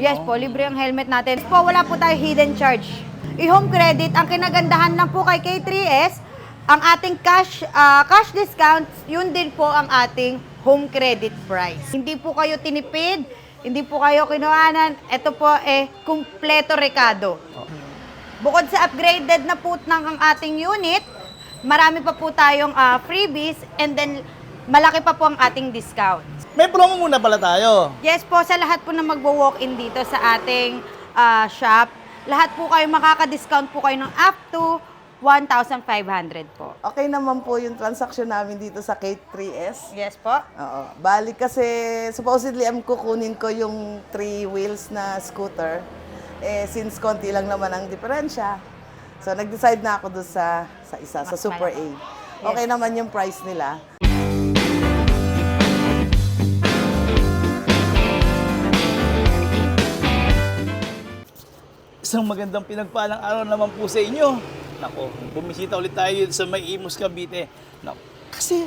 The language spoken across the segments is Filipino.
Yes po, libre ang helmet natin. Po, wala po tayo hidden charge. I-home credit, ang kinagandahan lang po kay K3S, ang ating cash discount, yun din po ang ating home credit price. Hindi po kayo tinipid, hindi po kayo kinuhanan. Ito po kumpleto rekado. Bukod sa upgraded na po ng ang ating unit, marami pa po tayong freebies and then malaki pa po ang ating discount. May promo muna pala tayo. Yes po, sa lahat po na magwo-walk-in dito sa ating shop, lahat po kayo makaka-discount po kayo ng up to 1,500 po. Okay naman po yung transaction namin dito sa K3S. Yes po. Oo. Bali kasi supposedly kukunin ko yung 3 wheels na scooter. Since konti lang naman ang diferensya. So nag-decide na ako doon sa isa, sa Mas Super A. malaki. Okay Yes. naman yung price nila. Isang magandang pinagpalang araw naman po sa inyo. Nako, bumisita ulit tayo dito sa May Imus, Cavite. Nako, kasi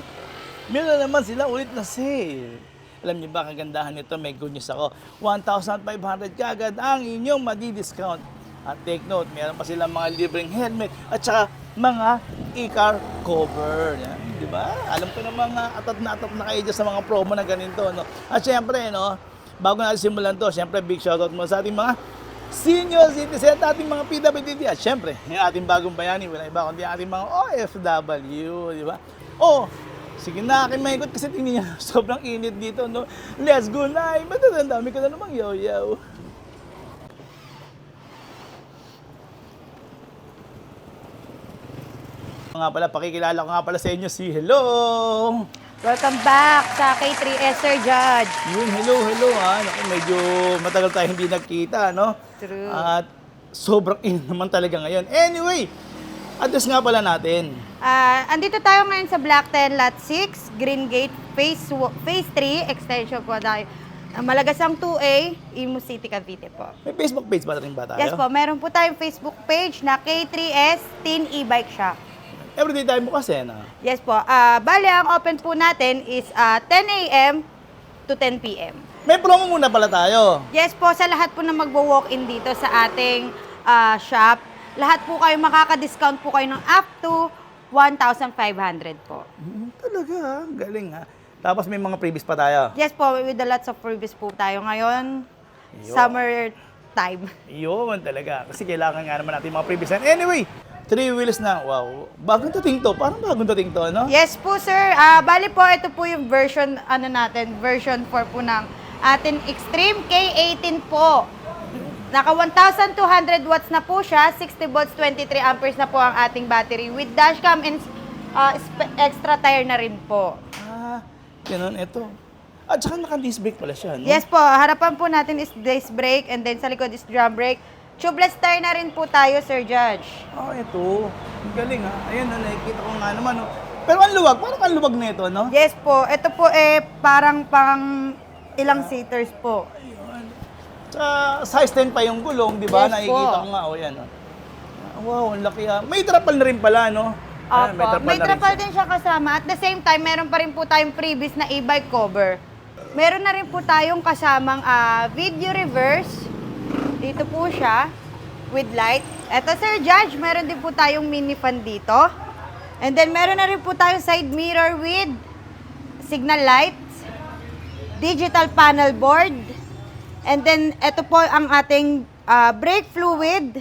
meron naman sila ulit na sale. Alam niyo ba, kagandahan nito, may good news ako. 1,500 kagad ang inyong madi-discount. At take note, meron pa silang mga libreng helmet at saka mga e-car cover. Yan, di ba? Alam ko na mga atat na kayo dyan sa mga promo na ganito. No? At syempre, no, bago natin simulan to, syempre big shoutout mo sa ating mga senior citizen at ating mga PWD at syempre, yung ating bagong bayani, wala iba kundi ating mga OFW, di ba? Oh, sige na, akin maikot kasi tingnan niya, sobrang init dito, no? Let's go na! Ang dami ko na namang yaw-yaw. Nga pala, pakikilala ko nga pala sa inyo si Hello! Welcome back sa K3S, Sir Judge. Yun, hello ha. Naku, medyo matagal tayo hindi nagkita, no? True. At sobrang init naman talaga ngayon. Anyway, address nga pala natin. Andito tayo ngayon sa Block 10, Lot 6, Green Gate, Phase 3, extension po tayo. Malagasang 2A, Imus City, Cavite po. May Facebook page ba rin ba tayo? Yes po, meron po tayong Facebook page na K3S Teen E-Bike Shop. Everyday tayo bukas no? Yes po. Bali, ang open po natin is 10 a.m. to 10 p.m. May promo muna pala tayo. Yes po, sa lahat po na magwo-walk-in dito sa ating shop, lahat po kayo makaka-discount po kayo ng up to 1,500 po. Talaga ha? Galing ha? Tapos may mga previous pa tayo. Yes po, with a lots of freebies po tayo ngayon. Yo. Summer time. Yun talaga. Kasi kailangan nga naman natin mga previous. And anyway, 3 wheels na. Wow. Bagong dating to. Parang bagong dating to, no? Yes po, sir. Bali po, ito po yung version, version 4 po ng ating Extreme K18 po. Naka 1,200 watts na po siya, 60 volts, 23 amperes na po ang ating battery with dashcam and extra tire na rin po. Ganun, ito. At saka naka-disc brake pala siya, no? Yes po, harapan po natin is disc brake and then sa likod is drum brake. Tubeless tire na rin po tayo, Sir Judge. Ito. Ang galing ha. Ayan, nakikita ko nga naman, no? Pero ang luwag, parang ang luwag na ito, no? Yes po, ito po parang pang ilang seaters po. Sa size 10 pa yung gulong, di ba? Yes Nakikita po. ko nga, yan. Wow, ang laki ha. May trapal na rin pala, no? Ayan, Opo, may na rin trapal siya. din siya kasama. At the same time, meron pa rin po tayong freebies na e-bike cover. Meron na rin po tayong kasamang video reverse. Dito po siya, with light. Eto, Sir Judge, meron din po tayong mini fan dito. And then, meron na rin po tayong side mirror with signal lights, digital panel board, and then, eto po ang ating brake fluid,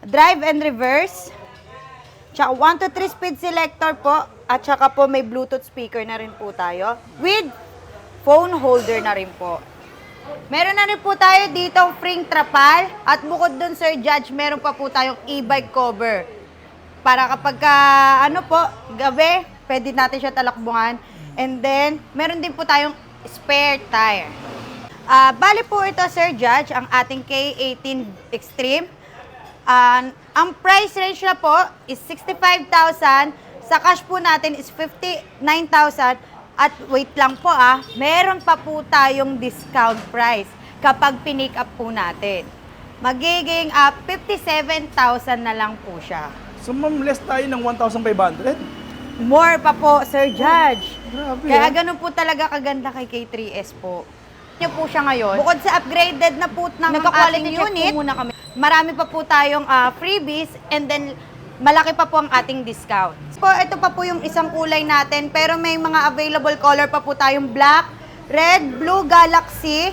drive and reverse, tsaka 1 to 3 speed selector po, at tsaka po may Bluetooth speaker na rin po tayo, with phone holder na rin po. Meron na rin po tayo ditong free trapal at bukod dun, Sir Judge, meron pa po tayong e-bike cover. Para kapag gabi, pwede natin siya talakbuhan. And then, meron din po tayong spare tire. Bali po ito, Sir Judge, ang ating K18 Extreme. Ang price range na po is 65,000. Sa cash po natin is 59,000. At wait lang po meron pa po tayong discount price kapag pinick up po natin. Magiging 57,000 na lang po siya. So, ma'am, less tayo ng 1,500? More pa po, Sir Judge. Grabe, Kaya ganun po talaga kaganda kay K3S po. nyo po siya ngayon. Bukod sa upgraded na po ng ating unit, muna kami. Marami pa po tayong freebies and then malaki pa po ang ating discount. Po, ito pa po yung isang kulay natin pero may mga available color pa po tayong black, red, blue, galaxy,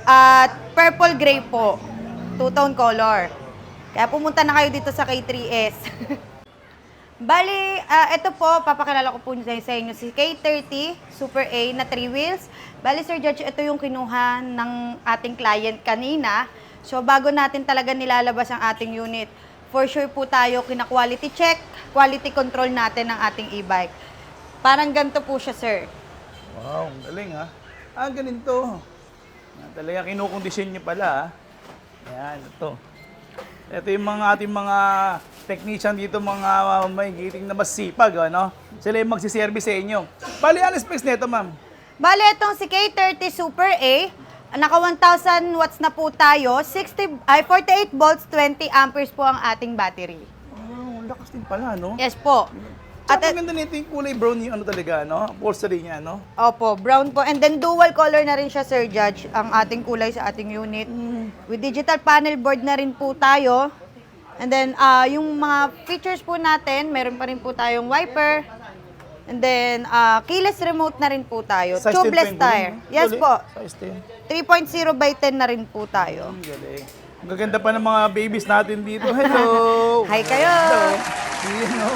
at purple gray po. Two-tone color. Kaya pumunta na kayo dito sa K3S. Bali, ito po, papakilala ko po sa inyo si K30 Super A na 3 wheels. Bali, Sir Judge, ito yung kinuha ng ating client kanina. So, bago natin talaga nilalabas ang ating unit, for sure po tayo kina-quality check, quality control natin ng ating e-bike. Parang ganito po siya, sir. Wow, ang galing ha. Ganito. Talaga kinukondisyon niyo pala ha. Yan, ito. Ito yung mga ating mga technician dito, mga may giting na masipag, ano? Sila yung magsiservice sa inyo. Bali, ano specs nito, ma'am? Bali, itong si K30 Super A, naka 1,000 watts na po tayo, 48 volts, 20 amperes po ang ating battery. Oh, lakas din pala, no? Yes po. At maganda nito yung kulay brown yung ano talaga, no? Upholstery niya, no? Opo, brown po. And then dual color na rin siya, Sir Judge, ang ating kulay sa ating unit. With digital panel board na rin po tayo. And then, yung mga features po natin, meron pa rin po tayong wiper. And then, keyless remote na rin po tayo. Size 10, Tubeless 20, tire. Yes Galing. po. Size 3.0 by 10 na rin po tayo. Ang galing. Ang gaganda pa ng mga babies natin dito. Hello! Hi kayo! Hello! You know?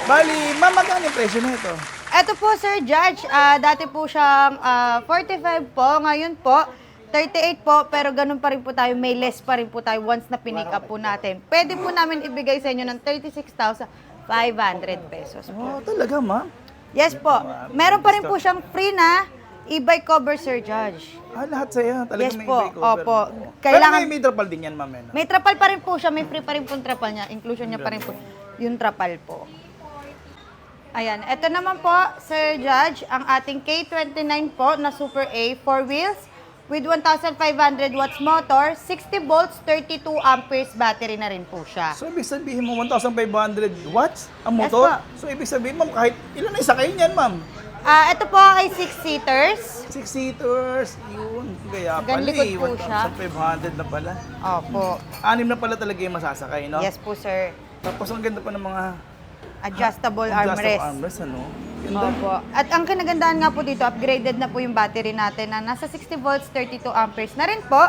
Bali, ma'am, magkano yung presyo na ito? Ito po, Sir Judge, dati po siyang 45 po, ngayon po, 38 po, pero ganun pa rin po tayo, may less pa rin po tayo once na pinick up po natin. Pwede po namin ibigay sa inyo ng 36,500 pesos po. Oh, talaga, ma'am? Yes po, meron pa rin po siyang free na e-bike cover, Sir Judge. Lahat sa'yo. Talaga Yes may po, e-bike cover. opo. Kailangan... Pero may trapal din yan, ma'am. Eh, no? May trapal pa rin po siya, may free pa rin po yung trapal niya, inclusion niya pa rin po yung trapal po. Ayan, ito naman po, Sir Judge, ang ating K29 po na Super A, 4 wheels, with 1,500 watts motor, 60 volts, 32 amperes battery na rin po siya. So, ibig sabihin mo, 1,500 watts ang Yes motor? po. So, ibig sabihin, ma'am, kahit ilan na isakay niyan, ma'am? Ito po ay 6-seaters. 6-seaters, yun. Kaya Hanggang pala likod po siya. 1,500 na pala. Opo. 6 na pala talaga yung masasakay, no? Yes po, sir. Tapos, ang ganda pa ng mga Adjustable adjustable armrest. armrest, ano? Ganda. Opo. At ang kinagandahan nga po dito, upgraded na po yung battery natin na nasa 60 volts, 32 amperes na rin po.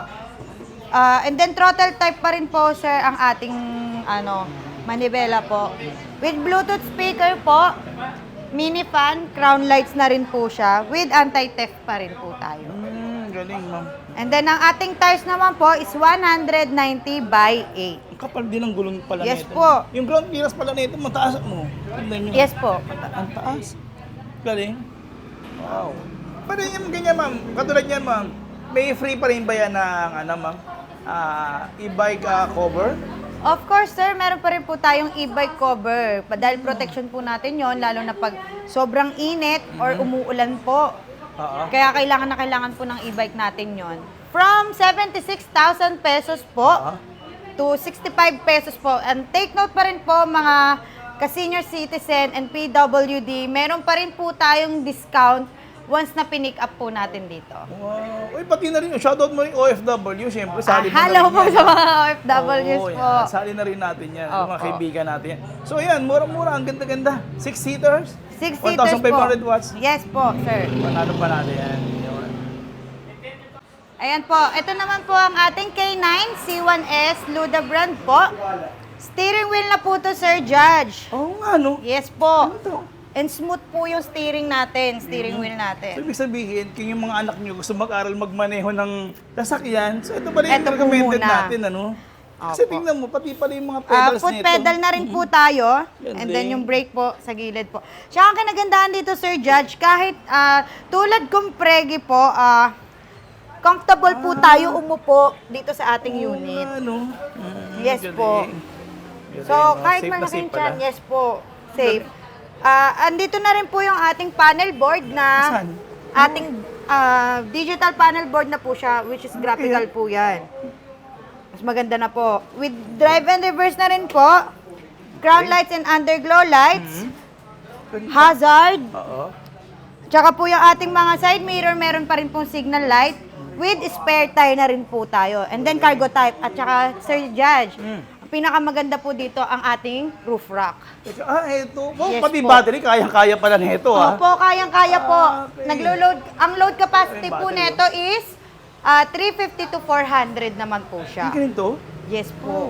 And then throttle type pa rin po, sir, ang ating manibela po. With Bluetooth speaker po, mini fan, crown lights na rin po siya. With anti-theft pa rin po tayo. Galing, ma'am. And then ang ating tires naman po is 190 by 8. Ang kapal din ng gulong pala Yes nito. po. Yung ground clearance pala nito, mataas mo. Tingnan nyo. Yes po. Ang taas. Galing. Wow. Pero yung ganyan, ma'am, katulad yan, ma'am, may free pa rin ba yan ng, ma'am, e-bike cover? Of course, sir, meron pa rin po tayong e-bike cover. Dahil protection po natin yon, lalo na pag sobrang init or umuulan po. Oo. Kaya kailangan na kailangan po ng e-bike natin yon. From 76,000 pesos po to 65 pesos po. And take note pa rin po mga ka-senior citizen and PWD, meron pa rin po tayong discount once na pinick up po natin dito. Wow. Uy, pati na rin yung shoutout mo rin OFW, siyempre, sali mo na Hello rin po yan. sa mga OFWs Oo, po. yan. Sali na rin natin yan, yung mga Opo. kaibigan natin yan. So, yan, mura-mura, ang ganda-ganda. 6-seaters, 6-seaters po. 1,500 watts. Yes po, sir. Panalo pa natin yan. Yun. Ayan po, ito naman po ang ating K9 C1S Luda brand po. Steering wheel na po to, Sir Judge. Oo nga, no? Yes po. Ano to? And smooth po yung steering natin, steering wheel So, natin. ibig sabihin, kung yung mga anak nyo gusto mag-aral magmaneho ng sasakyan, so ito pala yung Ito po recommended muna. natin, ano? Kasi Opo. tingnan mo, pati pala yung mga pedals Foot nito. pedal na rin po tayo. Galing. And then yung brake po sa gilid po. Tsaka ang kinagandahan dito, Sir Judge, kahit tulad kong pregi po, comfortable po tayo umupo dito sa ating unit. Ano? Yes galing. po. Galing, So, no? kahit Safe na malaking safe pala. tiyan, yes po, safe. Andito na rin po yung ating panel board na Saan? ating digital panel board na po siya, which is graphical po yan. Mas maganda na po. With drive and reverse na rin po, crown lights and underglow lights, hazard, Oo. Tsaka po yung ating mga side mirror, meron pa rin pong signal light with spare tire na rin po tayo. And then cargo type. At tsaka, Sir Judge, ang pinakamaganda po dito ang ating roof rack. Ito. Oh, Yes pati po. battery, kayang-kaya pala nito, ah. Opo, kayang-kaya po. Okay. Naglo-load, ang load capacity Yung po battery, nito is 350 to 400 naman po siya. Hindi ganito? Yes po.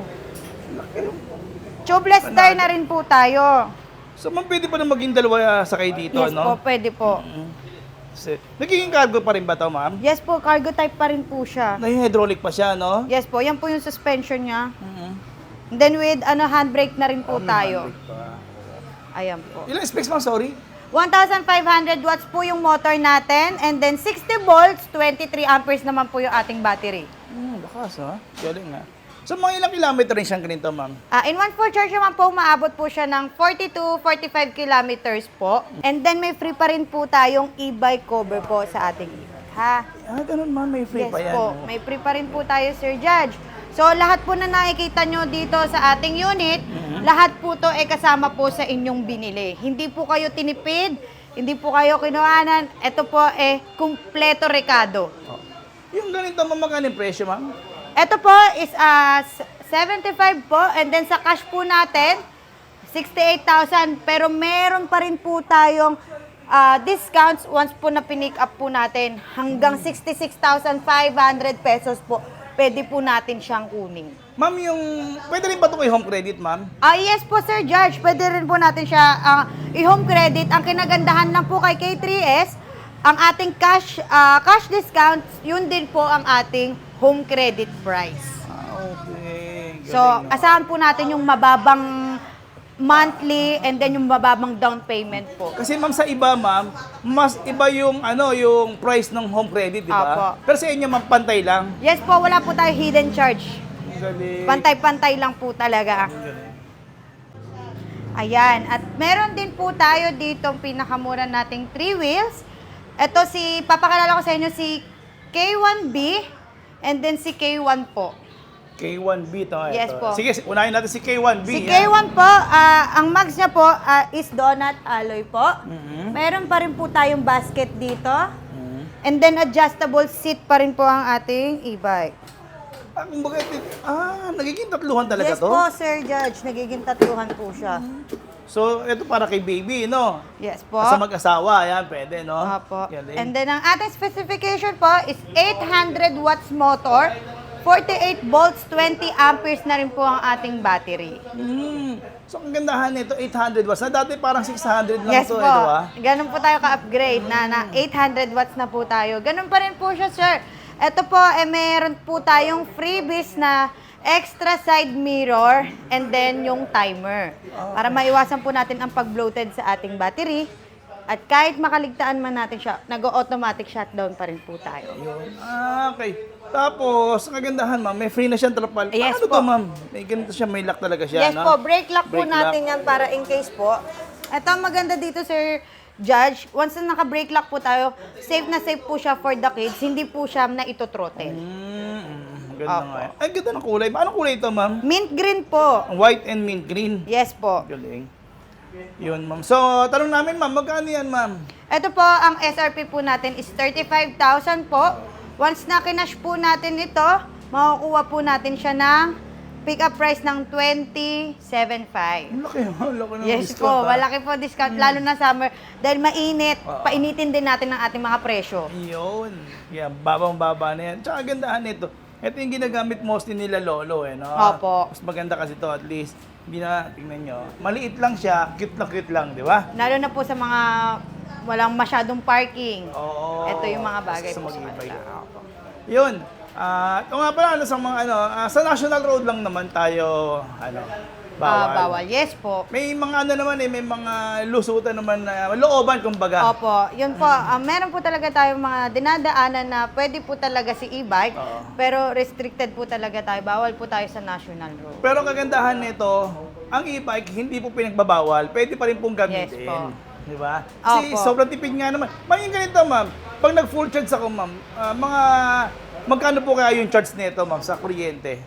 Tubeless tire na rin po tayo. So, ma'am, pwede pa na maging dalawa sakay dito, Yes po, no? pwede po. Kasi, nagiging cargo pa rin ba ito, ma'am? Yes po, cargo type pa rin po siya. Na yung hydraulic pa siya, no? Yes po, yan po yung suspension niya. And then with handbrake na rin po tayo. Handbrake pa. Ayan po. Ilang specs, ma'am? Sorry? 1,500 watts po yung motor natin. And then 60 volts, 23 amperes naman po yung ating battery. Lakas, ha? Galing, ha? So, mga ilang kilometer rin siyang ganito, ma'am? In one full charge naman po, maabot po siya ng 40 to 45 kilometers po. And then may free pa rin po tayong e-bike cover po sa ating e-bike, ha? Ganun, ma'am. May free Yes pa yan. po, oh. may free pa rin po tayo, Sir Judge. So, lahat po na nakikita nyo dito sa ating unit, lahat po to ay kasama po sa inyong binili. Hindi po kayo tinipid, hindi po kayo kinuhanan. Ito po kumpleto rekado. Yung ganito, ma'am, magkano yung presyo, ma'am? Ito po is 75 po, and then sa cash po natin, 68,000. Pero meron pa rin po tayong discounts once po na pinick up po natin. Hanggang 66,500 pesos po, pwede po natin siyang kunin. Ma'am, pwede rin ba ito kay home credit, ma'am? Yes po, Sir Judge. Pwede rin po natin siya i-home credit. Ang kinagandahan lang po kay K3S, ang ating cash discount, yun din po ang ating home credit price. Okay. So, asahan po natin yung mababang monthly and then yung mababang down payment po. Kasi ma'am, sa iba, ma'am, mas iba yung yung price ng home credit, di ba? Apo. Pero sa inyo, ma'am, pantay lang. Yes po, wala po tayo hidden charge. Ang galing. Pantay-pantay lang po talaga. Ang galing. Ayan. At meron din po tayo ditong pinakamura nating 3 wheels. Ito papakilala ko sa inyo si K1B and then si K1 po. K1B ito. Yes po. Sige, unahin natin si K1B. Si yan. K1 po, ang mags niya po is donut alloy po. Meron pa rin po tayong basket dito. And then adjustable seat pa rin po ang ating e-bike. Kumbaga, nagiging tatluhan talaga Yes to? po, Sir Judge. Nagiging tatluhan po siya. So, ito para kay baby, no? Yes po. Sa mag-asawa, yan, pwede, no? Opo. Galing. And then ang ating specification po is 800 watts motor, 48 volts, 20 amperes na rin po ang ating battery. So, ang gandahan nito, 800 watts. Na dati parang 600 lang Yes ito, po. di ba? Ganun po tayo ka-upgrade na 800 watts na po tayo. Ganun pa rin po siya, sir. Ito po, meron po tayong freebies na extra side mirror and then yung timer. Para maiwasan po natin ang pag-bloated sa ating battery. At kahit makaligtaan man natin siya, nag-automatic shutdown pa rin po tayo. Okay. Tapos, ang kagandahan, ma'am, may free na siyang trapal. Yes Paano po. to, ma'am? May ganito siya, may lock talaga siya, Yes no? po, brake lock po Brake natin lock. yan para in case po. Ito ang maganda dito, Sir Judge. Once na naka-brake lock po tayo, safe na safe po siya for the kids. Hindi po siya na ito-throttle. Ganda Opo. nga. Ay, ganda ng kulay. Anong kulay ito, ma'am? Mint green po. White and mint green. Yes po. Galing. Yun, ma'am. So, tanong namin, ma'am, magkano yan, ma'am? Ito po, ang SRP po natin is 35,000 po. Once na kinash po natin ito, makukuha po natin siya ng pick-up price ng 27,500. Ang laki, ang laki ng Yes discount, po, ah. malaki po discount, lalo na summer. Dahil mainit, painitin din natin ang ating mga presyo. Yun. Yeah, babang-baba na yan. Tsaka gandahan nito. Ito yung ginagamit mostly nila lolo, no? Opo. Mas maganda kasi to at least. Hindi na, tingnan nyo. Maliit lang siya, cute lang, di ba? Lalo na po sa mga walang masyadong parking. Oo. Ito yung mga bagay sa po sa mag-e-bike. kanila. Yun. Ito nga pala, sa mga sa national road lang naman tayo, bawal. Bawal. Yes po. May mga may mga lusutan naman na looban kumbaga. Opo, yun po. Meron po talaga tayong mga dinadaanan na pwede po talaga si e-bike, pero restricted po talaga tayo. Bawal po tayo sa national road. Pero ang kagandahan nito, ang e-bike hindi po pinagbabawal, pwede pa rin pong gamitin. Yes po. Di ba? Kasi Opo. sobrang tipid nga naman. Maging ganito, ma'am. Pag nag-full charge ako, ma'am, magkano po kaya yung charge nito, ma'am, sa kuryente?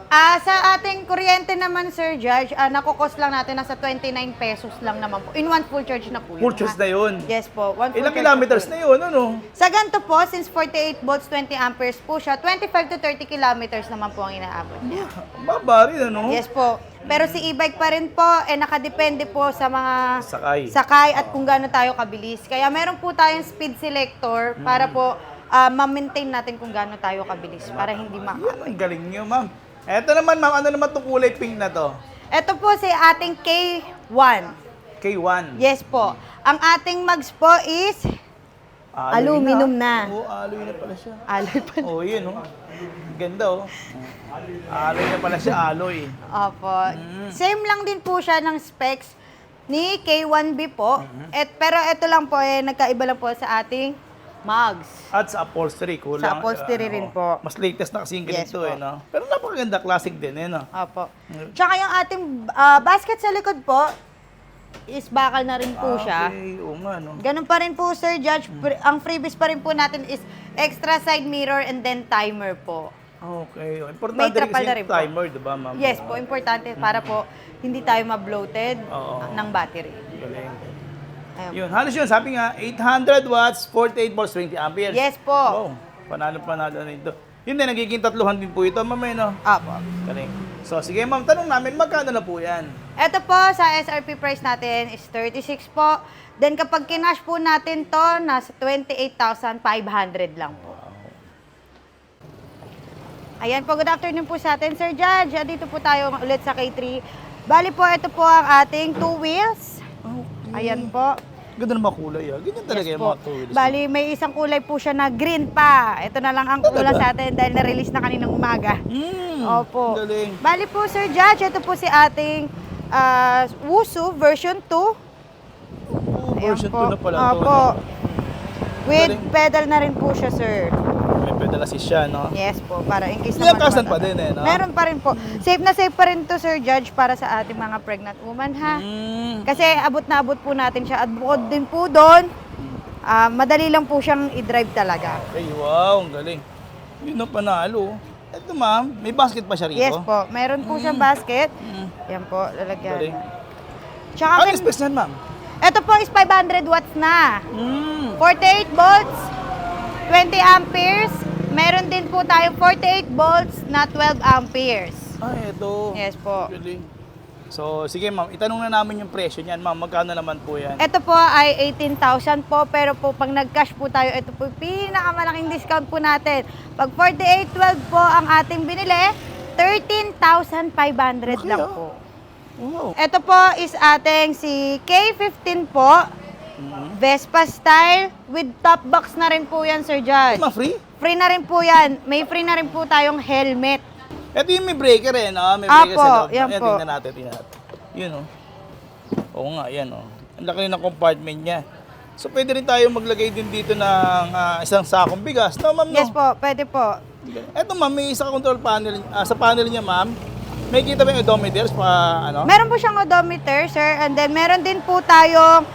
Sa ating kuryente naman, Sir Judge, nakukos lang natin, nasa 29 pesos lang naman po. In one full charge na po yun. Full charge na yun. Yes po. One full Ilang charge kilometers po na yun, ano? Sa ganito po, since 48 volts, 20 amperes po siya, 25 to 30 kilometers naman po ang inaabot niya. Baba rin, ano? Yes po. Pero si e-bike pa rin po, nakadepende po sa mga Sakay. at kung gaano tayo kabilis. Kaya meron po tayong speed selector para po ma-maintain natin kung gaano tayo kabilis para hindi Yun, ang galing nyo, ma'am. Eto naman, ma'am, ano naman itong kulay pink na to? Ito po si ating K1. K1. Yes po. Ang ating mags po is aluminum na. Oo, alloy na pala siya. alloy pa. Oo, yun, oh. Ganda, oh. Alloy na pala siya, alloy. Opo. Same lang din po siya ng specs ni K1B po. Pero ito lang po, nagkaiba lang po sa ating mags. At sa upholstery, kulang. Sa upholstery rin po. Mas latest na kasi yung Yes ganito, po. no? Pero napakaganda, classic din, no? Opo. Tsaka yung ating basket sa likod po, is bakal na rin po siya. Okay, oo nga, no? Ganun pa rin po, Sir Judge. Ang freebies pa rin po natin is extra side mirror and then timer po. Okay. May Importante rin trapal kasi na yung rin po. timer, di ba, ma'am? Yes po, importante para po hindi tayo ma-bloated Oo. ng battery. Galing. Ayun. Yun, halos yun. Sabi nga, 800 watts, 48 volts, 20 amperes. Yes po. Wow, panalo na ito. Yun din, nagiging 300 din po ito, ma'am, no? Opo. Galing. So, sige, ma'am, tanong namin, magkano na po yan? Ito po, sa SRP price natin is 36 po. Then kapag kinash po natin to, nasa 28,500 lang po. Ayan po, good afternoon po sa atin, Sir Judge. Dito po tayo ulit sa K3. Bali po, ito po ang ating 2 wheels. Okay. Ayan po. Ganda naman kulay, ah. Ganyan talaga yung po. mga two-wheels. Bali, may isang kulay po siya na green pa. Ito na lang ang kulang sa atin dahil na-release na kaninang umaga. Opo. Galing. Bali po, Sir Judge, ito po si ating Wusu version 2. Oh, Ayan version po. 2 na pala to. Opo. No? With Galing. pedal na rin po siya, sir. May pedal assist siya, no? Yes po, para in case May na kasan matama. pa din, no? Meron pa rin po. Safe na safe pa rin to, Sir Judge, para sa ating mga pregnant woman, ha? Kasi abot na abot po natin siya. At bukod din po doon, madali lang po siyang i-drive talaga. Ay, wow, ang galing. Yun ang panalo. Ito, ma'am, may basket pa siya rito? Yes po, meron po siyang basket. Yan po, lalagyan. Galing. Tsaka, Ano space niyan, ma'am? ito po is 500 watts na. 48 volts, 20 amperes. Meron din po tayong 48 volts na 12 amperes. Ay, ito. Yes po. Galing. So, sige ma'am, itanong na namin yung presyo niyan, ma'am. Magkano naman po yan? Ito po ay 18,000 po, pero po pag nag-cash po tayo, ito po pinakamalaking discount po natin. Pag 4812 po ang ating binili, 13,500 lang po. Wow. Ito po is ating si K15 po. Vespa style with top box na rin po yan, Sir Judge. Ma free? Free na rin po yan. May free na rin po tayong helmet. Ito yung may breaker eh, no? May breaker Apo, sa loob. yan Ayan, po. tingnan natin. Yun, oh. Oo nga, yan, oh. Ang laki rin ng compartment niya. So, pwede rin tayo maglagay din dito ng isang sakong bigas. No, ma'am, no? Yes po, pwede po. Ito, ma'am, may isa control panel. Sa panel niya, ma'am, may kita ba yung odometers pa, ano? Meron po siyang odometer, sir. And then, meron din po tayong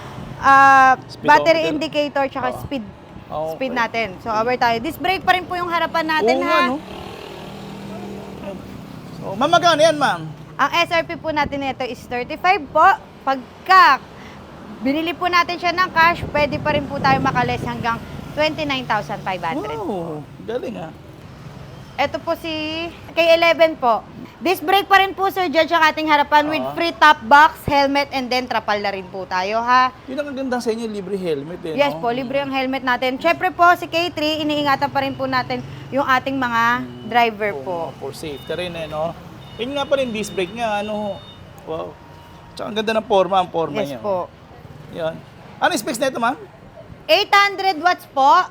battery indicator tsaka speed. Okay. Speed natin. So, over tayo. Disc brake pa rin po yung harapan natin, Oo ha? nga, no? So, ma'am, magkano yan, ma'am? Ang SRP po natin nito is 35 po. Pagka binili po natin siya ng cash, pwede pa rin po tayo makales hanggang 29,500. Wow, galing ah. Ito po si K11 po. Disc brake pa rin po, Sir Judge, ang ating harapan with free top box, helmet, and then trapal na rin po tayo, ha? Yun ang ganda sa inyo, libre helmet eh, Yes no? po, libre ang helmet natin. Siyempre po, si K3, iniingatan pa rin po natin yung ating mga driver po. For safety rin eh, no? Yun nga pa rin, disc brake nga, ano, wow. Tsaka ang ganda ng forma, ang forma Yes niya. po. Yan. Ano yung specs na ito, ma'am? 800 watts po.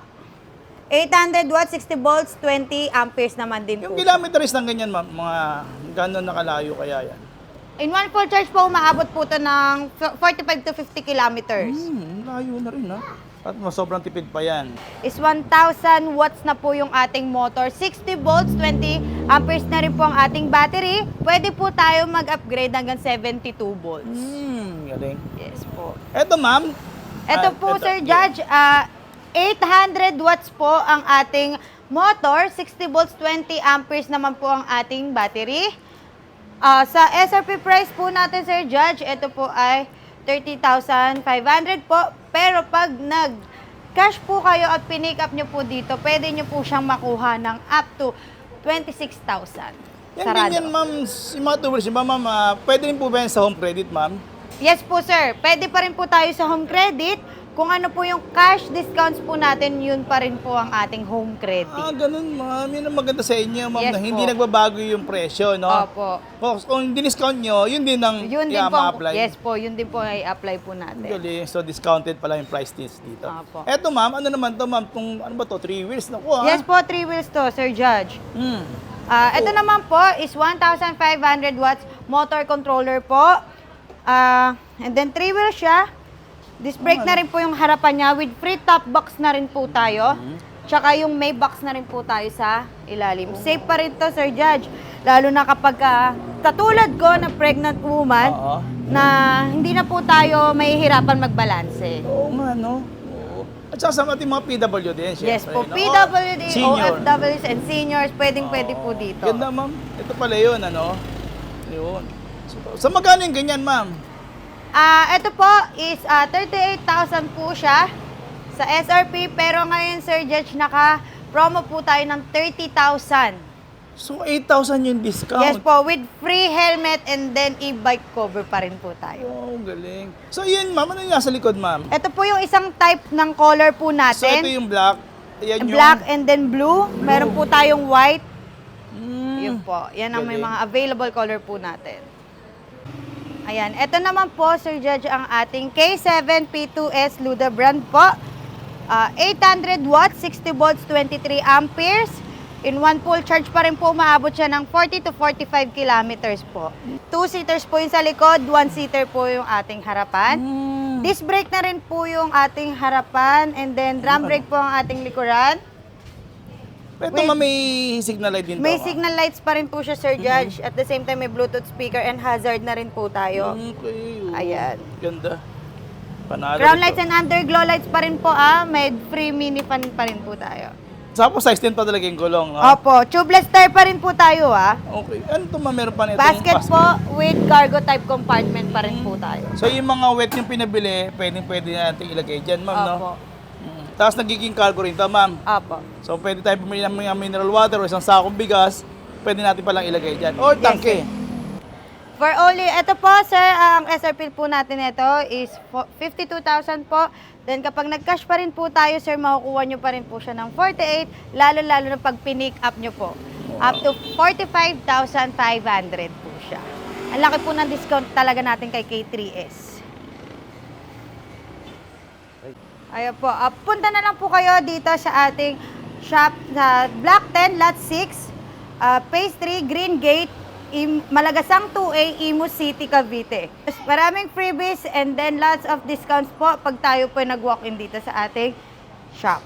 800 watts, 60 volts, 20 amperes naman din Yung po. kilometers ng ganyan, ma'am, mga gano'n nakalayo kaya yan? In one full charge po, umaabot po ito ng 45 to 50 kilometers. Layo na rin, ha? At mas sobrang tipid pa yan. Is 1,000 watts na po yung ating motor. 60 volts, 20 amperes na rin po ang ating battery. Pwede po tayo mag-upgrade hanggang 72 volts. Galing. Yes po. Eto, ma'am. Ito po, Sir Judge, 800 watts po ang ating motor, 60 volts, 20 amperes naman po ang ating battery. Sa SRP price po natin, Sir Judge, ito po ay 30,500 po. Pero pag nag-cash po kayo at pinick up nyo po dito, pwede nyo po siyang makuha ng up to 26,000. Yan Sarado. din yan, ma'am. Si mga tubers, ma'am, pwede rin po ba yan sa home credit, ma'am? Yes po, sir. Pwede pa rin po tayo sa home credit. Kung ano po yung cash discounts po natin, yun pa rin po ang ating home credit. Ganun, ma'am. Yan ang maganda sa inyo, ma'am, Yes na hindi po. nagbabago yung presyo, no? Opo. Kung discount nyo, yun din ang Yun din po, i-apply. yes po, yun din po ay apply po natin. Galing. So, discounted pala yung price list dito. Opo. Eto, ma'am, ano naman to, ma'am? Ano ba to? 3 wheels? Naku, Yes po, 3 wheels to, Sir Judge. Hmm. Ito naman po is 1,500 watts motor controller po. And then 3 wheels siya. Disc brake na rin po yung harapan niya with free top box na rin po tayo. Tsaka yung may box na rin po tayo sa ilalim. Safe pa rin to, Sir Judge. Lalo na kapag katulad ko na pregnant woman Oo. na hindi na po tayo mahihirapan magbalanse. Oo nga, no? Oo. At saka sa ating mga PW din, syempre. Yes po, no? PWD, Senior. OFWs, and seniors, pwedeng-pwede po dito. Ganda, ma'am. Ito pala yun, ano? Yun. So, magkano yung ganyan, ma'am? Ito po is 38,000 po siya sa SRP, pero ngayon, Sir Judge, naka-promo po tayo ng 30,000. So, 8,000 yung discount. Yes po, with free helmet and then e-bike cover pa rin po tayo. Oh, galing. So, yun, ma'am. Ano yung nasa likod, ma'am? Ito po yung isang type ng color po So, natin. ito yung black. Ayan yung... Black and then blue. Meron po tayong white. Mm. Yun po. Yan ang may Galing. mga available color po natin. Ayan. Ito naman po, Sir Judge, ang ating K7 P2S Luda brand po. 800 watts, 60 volts, 23 amperes. In one full charge pa rin po, maabot siya ng 40 to 45 kilometers po. 2-seaters po yung sa likod, 1-seater po yung ating harapan. Mm. Disc brake na rin po yung ating harapan, and then drum brake po ang ating likuran. Ito, Wait. ma'am, may signal light din to, May ma'am. signal lights pa rin po siya, Sir Judge. At the same time, may Bluetooth speaker and hazard na rin po tayo. Okay. oo. Ayan. Ganda. Panalo Crown ito. lights and underglow lights pa rin po, May free mini fan pa rin po tayo. Tapos size 10 pa talaga yung gulong, ha? Opo, tubeless tire pa rin po tayo, Okay. Ano ito, ma'am? Meron pa nito? Basket po with cargo type compartment pa rin po tayo. So, yung mga wet yung pinabili, pwede natin ilagay dyan, ma'am, no? Opo. Tapos nagiging cargo rin ito, ma'am. Opo. So, pwede tayo bumili ng mga mineral water o isang sakong bigas, pwede natin palang ilagay dyan. Or Yes, tangke. For only, ito po, sir, ang SRP po natin ito is 52,000 po. Then kapag nag-cash pa rin po tayo, sir, makukuha nyo pa rin po siya ng 48, lalo-lalo na pag pinick up nyo po. Up to 45,500 po siya. Ang laki po ng discount talaga natin kay K3S. Ayan po, punta na lang po kayo dito sa ating shop sa Block 10, Lot 6, Phase 3, Green Gate, Malagasang 2A, Imus City, Cavite. Maraming freebies and then lots of discounts po pag tayo po nag-walk-in dito sa ating shop.